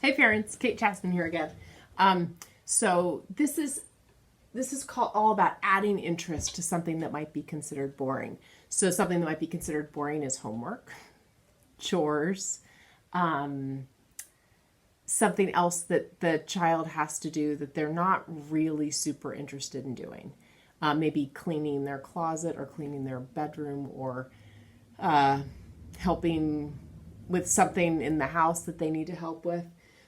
Hey parents, Kate Chaston here again. So this is called all about adding interest to something that might be considered boring. So something that might be considered boring is homework, chores, something else that the child has to do that they're not really super interested in doing. Maybe cleaning their closet or cleaning their bedroom or helping with something in the house that they need to help with.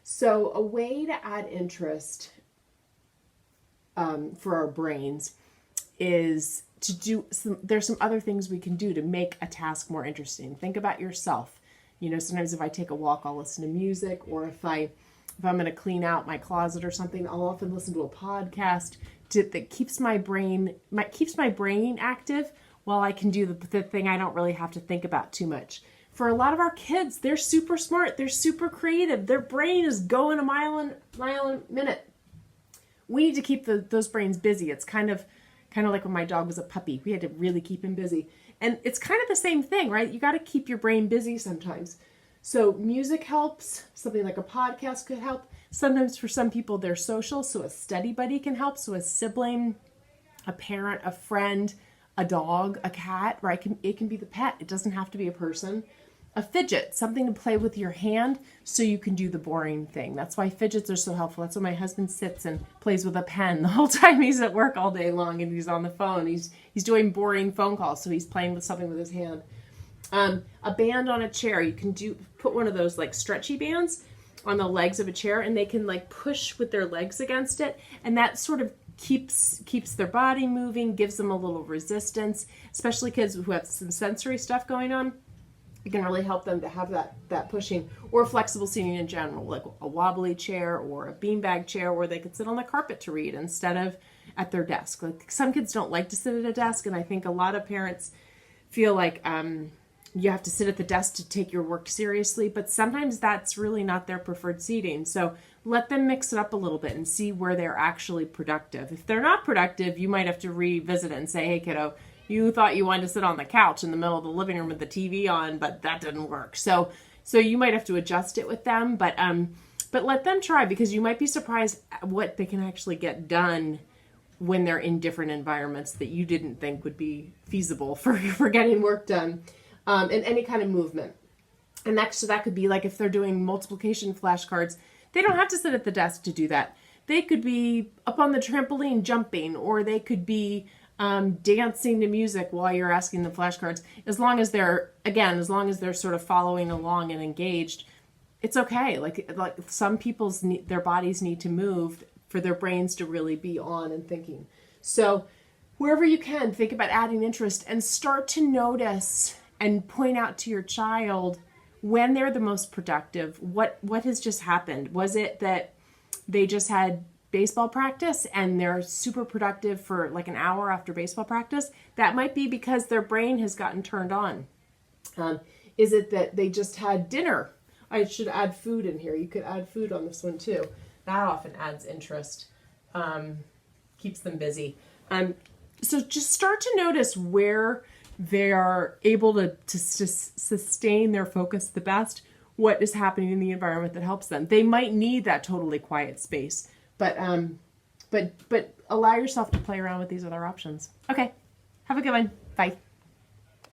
So a way to add interest for our brains is to do there's some other things we can do to make a task more interesting. Think about yourself. You know, sometimes if I take a walk, I'll listen to music, or if I'm going to clean out my closet or something, I'll often listen to a podcast that keeps my brain active while I can do the thing I don't really have to think about too much. For a lot of our kids, they're super smart, they're super creative, their brain is going a mile a minute. We need to keep those brains busy. It's kind of like when my dog was a puppy. We had to really keep him busy. And it's kind of the same thing, right? You got to keep your brain busy sometimes. So music helps. Something like a podcast could help. Sometimes for some people, they're social. So a study buddy can help. So a sibling, a parent, a friend, a dog, a cat, right? It can be the pet. It doesn't have to be a person. A fidget, something to play with your hand so you can do the boring thing. That's why fidgets are so helpful. That's why my husband sits and plays with a pen the whole time he's at work all day long and he's on the phone. He's doing boring phone calls, so he's playing with something with his hand. A band on a chair. You can put one of those like stretchy bands on the legs of a chair, and they can like push with their legs against it, and that sort of keeps their body moving, gives them a little resistance, especially kids who have some sensory stuff going on. It can really help them to have that pushing, or flexible seating in general, like a wobbly chair or a beanbag chair where they could sit on the carpet to read instead of at their desk. Like some kids don't like to sit at a desk, and I think a lot of parents feel like you have to sit at the desk to take your work seriously, but sometimes that's really not their preferred seating. So let them mix it up a little bit and see where they're actually productive. If they're not productive, you might have to revisit it and say, hey kiddo, you thought you wanted to sit on the couch in the middle of the living room with the TV on, but that didn't work. So you might have to adjust it with them, but let them try, because you might be surprised at what they can actually get done when they're in different environments that you didn't think would be feasible for getting work done, and any kind of movement. And so that could be like if they're doing multiplication flashcards, they don't have to sit at the desk to do that. They could be up on the trampoline jumping, or they could be dancing to music while you're asking the flashcards. As long as they're sort of following along and engaged, it's okay. Like some people's their bodies need to move for their brains to really be on and thinking. So wherever you can, think about adding interest and start to notice and point out to your child when they're the most productive. What has just happened? Was it that they just had baseball practice and they're super productive for like an hour after baseball practice? That might be because their brain has gotten turned on. Is it that they just had dinner? I should add food in here. You could add food on this one too. That often adds interest, keeps them busy. So just start to notice where they are able to sustain their focus the best, what is happening in the environment that helps them. They might need that totally quiet space, but allow yourself to play around with these other options. Okay, have a good one. Bye.